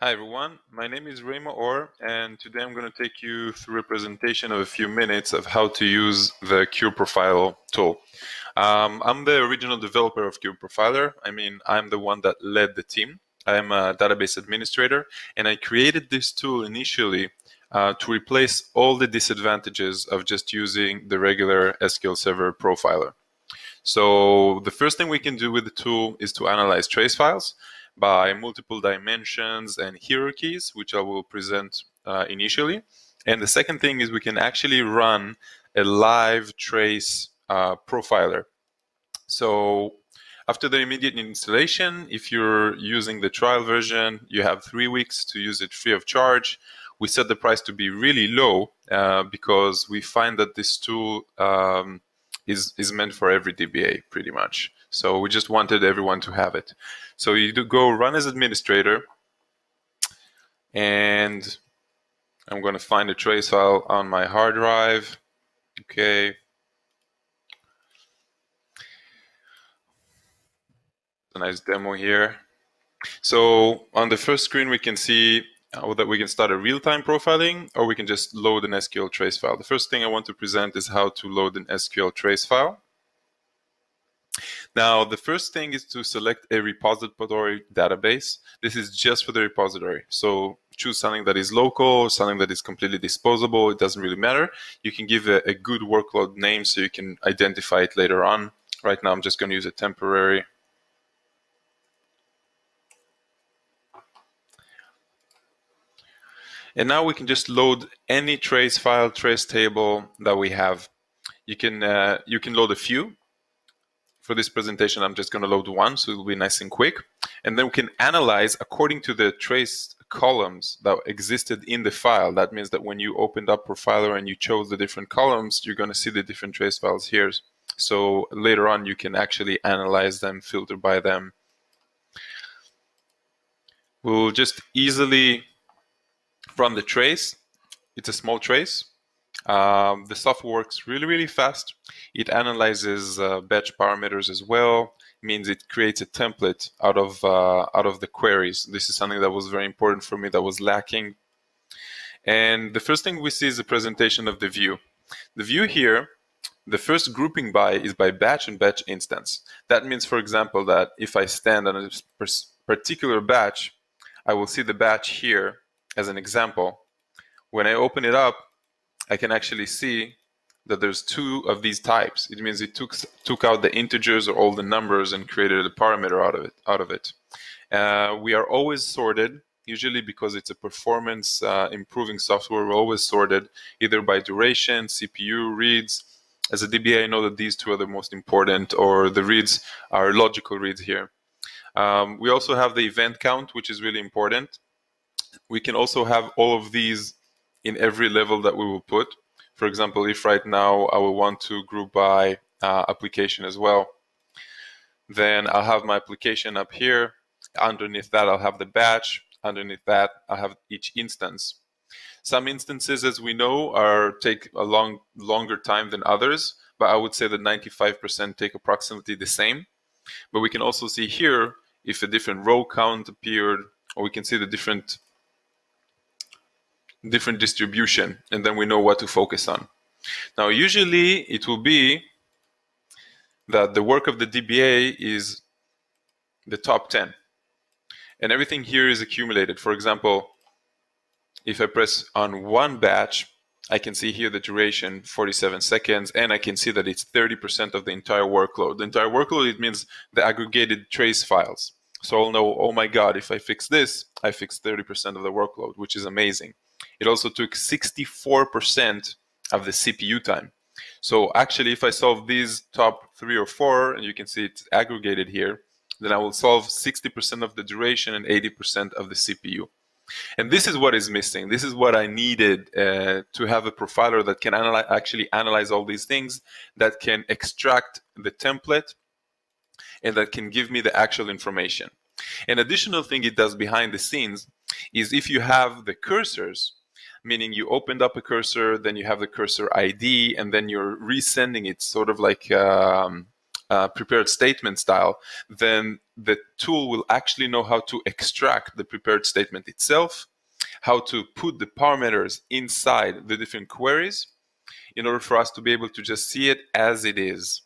Hi everyone, my name is Remo Orr, and today I'm going to take you through a presentation of a few minutes of how to use the Qure Profile tool. I'm the original developer of Qure Profiler. I'm the one that led the team. I'm a database administrator, and I created this tool initially to replace all the disadvantages of just using the regular SQL Server profiler. So the first thing we can do with the tool is to analyze trace files by multiple dimensions and hierarchies, which I will present initially. And the second thing is we can actually run a live trace profiler. So after the immediate installation, if you're using the trial version, you have 3 weeks to use it free of charge. We set the price to be really low because we find that this tool is meant for every DBA pretty much. So we just wanted everyone to have it. So you do go run as administrator, and I'm going to find a trace file on my hard drive. Okay. A nice demo here. So on the first screen, we can see that we can start a real-time profiling, or we can just load an SQL trace file. The first thing I want to present is how to load an SQL trace file. Now, the first thing is to select a repository database. This is just for the repository. So choose something that is local, something that is completely disposable. It doesn't really matter. You can give a good workload name so you can identify it later on. Right now, I'm just going to use a temporary. And now we can just load any trace file, trace table that we have. You can load a few. For this presentation, I'm just going to load one, so it'll be nice and quick. And then we can analyze according to the trace columns that existed in the file. That means that when you opened up Profiler and you chose the different columns, you're going to see the different trace files here. So later on, you can actually analyze them, filter by them. We'll just easily run the trace. It's a small trace. The software works really, really fast. It analyzes batch parameters as well. It means it creates a template out of the queries. This is something that was very important for me, that was lacking. And the first thing we see is the presentation of the view. The view here, the first grouping by is by batch and batch instance. That means, for example, that if I stand on a particular batch, I will see the batch here as an example. When I open it up, I can actually see that there's two of these types. It means it took out the integers or all the numbers and created a parameter out of it. We are always sorted, usually because it's a performance improving software. We're always sorted either by duration, CPU, reads. As a DBA, I know that these two are the most important, or the reads are logical reads here. We also have the event count, which is really important. We can also have all of these in every level that we will put. For example, if right now I will want to group by application as well, then I'll have my application up here. Underneath that, I'll have the batch. Underneath that, I'll have each instance. Some instances, as we know, take a longer time than others, but I would say that 95% take approximately the same. But we can also see here if a different row count appeared, or we can see the different distribution, and then we know what to focus on. Now, usually it will be that the work of the DBA is the top 10, and everything here is accumulated. For example, if I press on one batch, I can see here the duration, 47 seconds, and I can see that it's 30% of the entire workload. The entire workload, it means the aggregated trace files. So I'll know, oh my God, if I fix this, I fixed 30% of the workload, which is amazing. It also took 64% of the CPU time. So actually, if I solve these top 3 or 4, and you can see it's aggregated here, then I will solve 60% of the duration and 80% of the CPU. And this is what is missing. This is what I needed to have a profiler that can actually analyze all these things, that can extract the template, and that can give me the actual information. An additional thing it does behind the scenes is if you have the cursors, meaning you opened up a cursor, then you have the cursor ID, and then you're resending it sort of like prepared statement style, then the tool will actually know how to extract the prepared statement itself, how to put the parameters inside the different queries in order for us to be able to just see it as it is.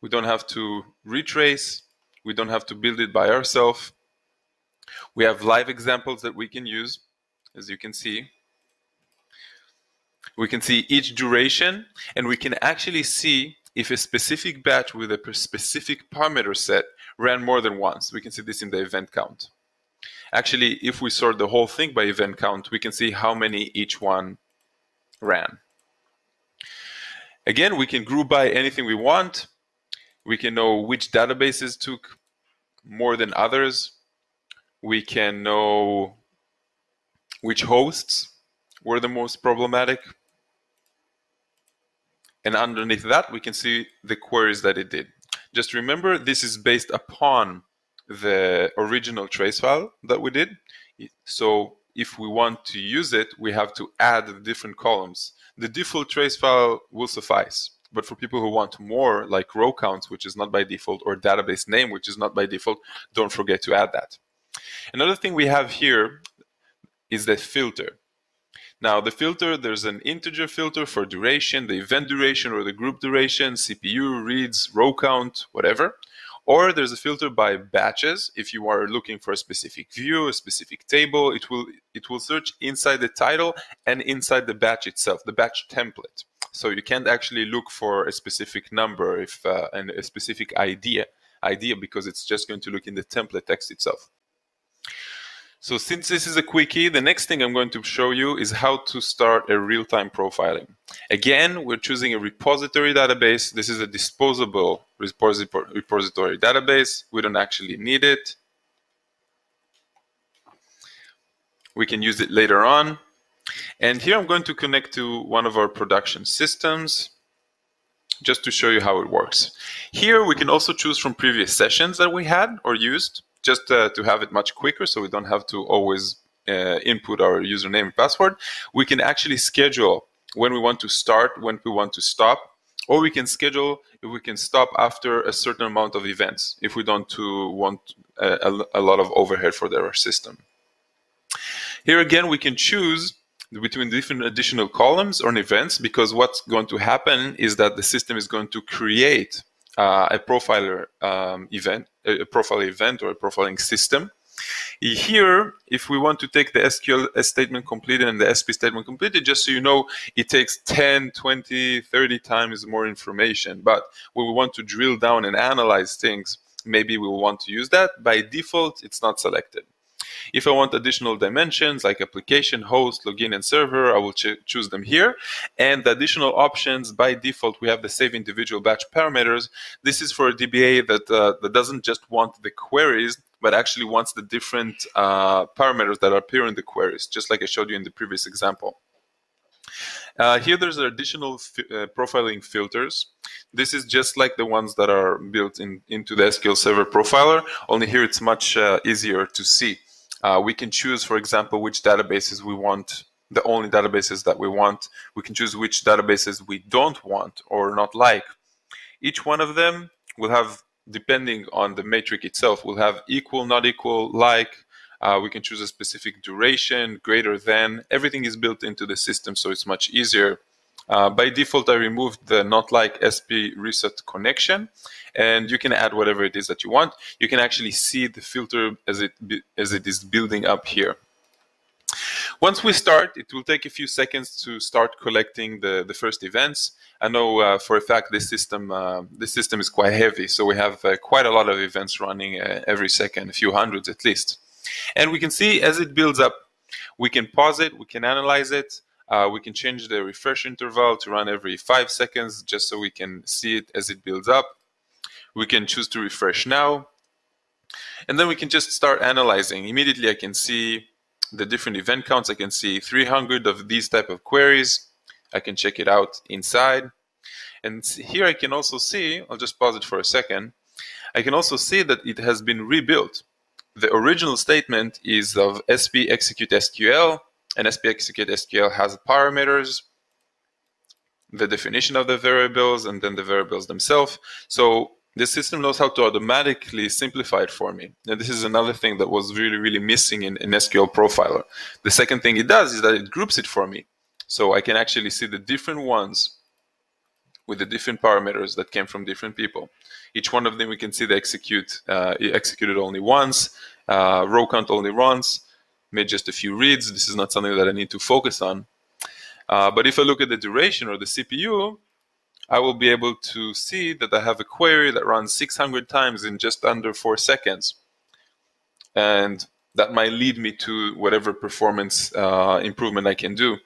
We don't have to retrace. We don't have to build it by ourselves. We have live examples that we can use, as you can see. We can see each duration, and we can actually see if a specific batch with a specific parameter set ran more than once. We can see this in the event count. Actually, if we sort the whole thing by event count, we can see how many each one ran. Again, we can group by anything we want. We can know which databases took more than others. We can know which hosts were the most problematic. And underneath that, we can see the queries that it did. Just remember, this is based upon the original trace file that we did. So if we want to use it, we have to add the different columns. The default trace file will suffice. But for people who want more, like row counts, which is not by default, or database name, which is not by default, don't forget to add that. Another thing we have here is the filter. Now, the filter, there's an integer filter for duration, the event duration or the group duration, CPU, reads, row count, whatever. Or there's a filter by batches. If you are looking for a specific view, a specific table, it will search inside the title and inside the batch itself, the batch template. So you can't actually look for a specific number and a specific idea because it's just going to look in the template text itself. So since this is a quickie, the next thing I'm going to show you is how to start a real-time profiling. Again, we're choosing a repository database. This is a disposable repository database. We don't actually need it. We can use it later on. And here I'm going to connect to one of our production systems just to show you how it works. Here we can also choose from previous sessions that we had or used, just to have it much quicker so we don't have to always input our username and password. We can actually schedule when we want to start, when we want to stop, or we can schedule if we can stop after a certain amount of events if we don't want a lot of overhead for our system. Here again, we can choose between different additional columns or events, because what's going to happen is that the system is going to create a profiler event, a profile event or a profiling system. Here, if we want to take the SQL statement completed and the SP statement completed, just so you know, it takes 10, 20, 30 times more information. But when we want to drill down and analyze things, maybe we will want to use that. By default, it's not selected. If I want additional dimensions like application, host, login, and server, I will choose them here. And the additional options, by default, we have the save individual batch parameters. This is for a DBA that doesn't just want the queries, but actually wants the different parameters that appear in the queries, just like I showed you in the previous example. Here there's additional profiling filters. This is just like the ones that are built into the SQL Server Profiler, only here it's much easier to see. We can choose, for example, which databases we want, the only databases that we want. We can choose which databases we don't want or not like. Each one of them will have, depending on the metric itself, will have equal, not equal, like. We can choose a specific duration, greater than. Everything is built into the system, so it's much easier. By default, I removed the not like SP reset connection, and you can add whatever it is that you want. You can actually see the filter as it is building up here. Once we start, it will take a few seconds to start collecting the first events. I know for a fact this system is quite heavy, so we have quite a lot of events running every second, a few hundreds at least. And we can see as it builds up, we can pause it, we can analyze it. We can change the refresh interval to run every 5 seconds just so we can see it as it builds up. We can choose to refresh now. And then we can just start analyzing. Immediately I can see the different event counts. I can see 300 of these type of queries. I can check it out inside. And here I can also see, I'll just pause it for a second. I can also see that it has been rebuilt. The original statement is of SP execute SQL. And SP execute SQL has parameters, the definition of the variables, and then the variables themselves. So the system knows how to automatically simplify it for me. And this is another thing that was really, really missing in SQL Profiler. The second thing it does is that it groups it for me. So I can actually see the different ones with the different parameters that came from different people. Each one of them we can see they executed only once, row count only once, made just a few reads. This is not something that I need to focus on. But if I look at the duration or the CPU, I will be able to see that I have a query that runs 600 times in just under 4 seconds. And that might lead me to whatever performance improvement I can do.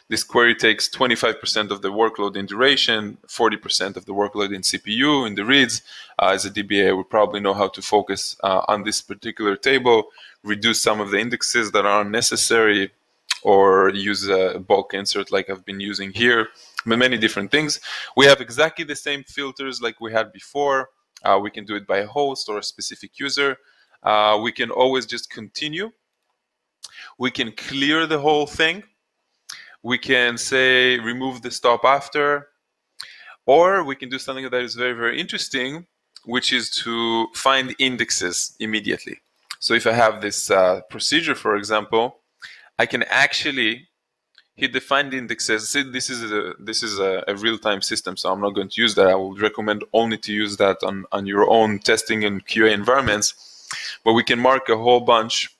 This query takes 25% of the workload in duration, 40% of the workload in CPU, in the reads. As a DBA, we probably know how to focus on this particular table, reduce some of the indexes that are unnecessary, or use a bulk insert like I've been using here, many different things. We have exactly the same filters like we had before. We can do it by a host or a specific user. We can always just continue. We can clear the whole thing. We can say remove the stop after, or we can do something that is very, very interesting, which is to find indexes immediately. So if I have this procedure, for example, I can actually hit the find indexes. See, this is a real-time system, so I'm not going to use that. I would recommend only to use that on your own testing and QA environments. But we can mark a whole bunch.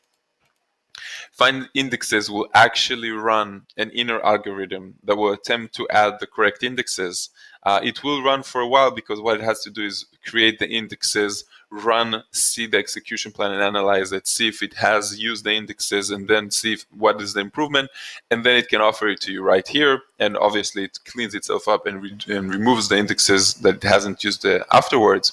Find indexes will actually run an inner algorithm that will attempt to add the correct indexes. It will run for a while because what it has to do is create the indexes, run, see the execution plan and analyze it, see if it has used the indexes, and then see what is the improvement, and then it can offer it to you right here. And obviously it cleans itself up and removes the indexes that it hasn't used afterwards.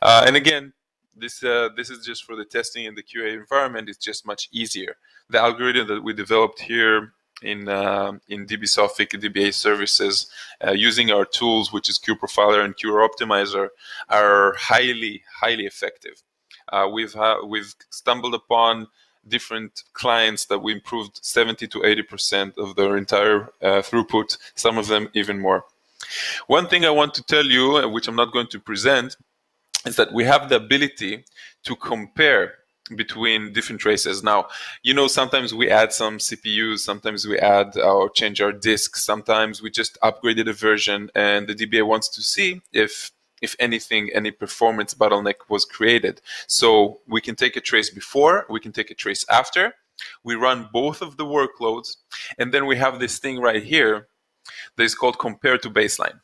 And again, this is just for the testing in the QA environment. It's just much easier. The algorithm that we developed here in DBSophic DBA services using our tools, which is Qure Profiler and Qure Optimizer, are highly effective. We've stumbled upon different clients that we improved 70 to 80% of their entire throughput, some of them even more. One thing I want to tell you, which I'm not going to present, is that we have the ability to compare between different traces. Now, sometimes we add some CPUs, sometimes we add or change our disks, sometimes we just upgraded a version, and the DBA wants to see if anything, any performance bottleneck was created. So we can take a trace before, we can take a trace after, we run both of the workloads, and then we have this thing right here that is called compare to baseline.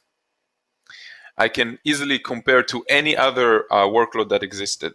I can easily compare to any other workload that existed.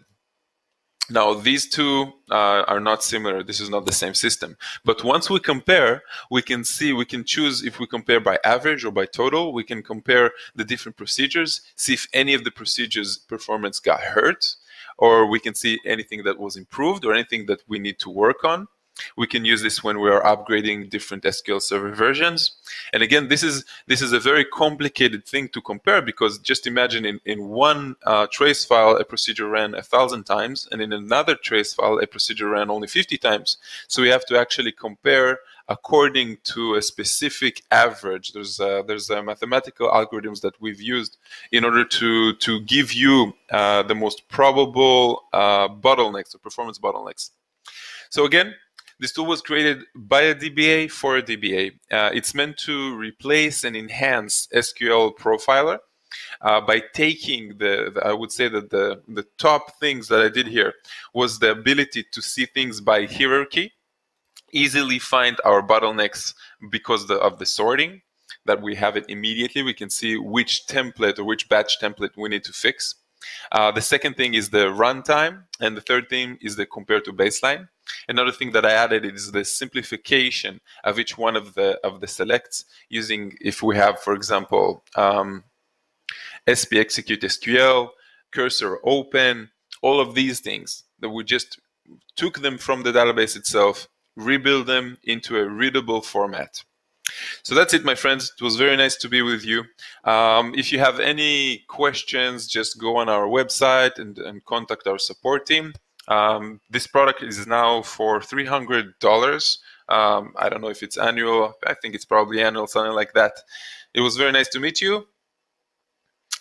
Now, these two are not similar. This is not the same system. But once we compare, we can choose if we compare by average or by total. We can compare the different procedures, see if any of the procedures' performance got hurt, or we can see anything that was improved or anything that we need to work on. We can use this when we are upgrading different SQL Server versions. And again, this is a very complicated thing to compare, because just imagine in one trace file, a procedure ran 1,000 times, and in another trace file, a procedure ran only 50 times. So we have to actually compare according to a specific average. There's mathematical algorithms that we've used in order to give you the most probable bottlenecks or performance bottlenecks. So again, this tool was created by a DBA for a DBA. It's meant to replace and enhance SQL Profiler by taking I would say that the top things that I did here was the ability to see things by hierarchy, easily find our bottlenecks because of the sorting, that we have it immediately. We can see which template or which batch template we need to fix. The second thing is the runtime, and the third thing is the compare to baseline. Another thing that I added is the simplification of each one of the selects, using, if we have, for example, SP execute SQL, cursor open, all of these things, that we just took them from the database itself, rebuild them into a readable format. So that's it, my friends. It was very nice to be with you. If you have any questions, just go on our website and contact our support team. This product is now for $300. I don't know if it's annual. I think it's probably annual, something like that. It was very nice to meet you,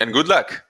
and good luck.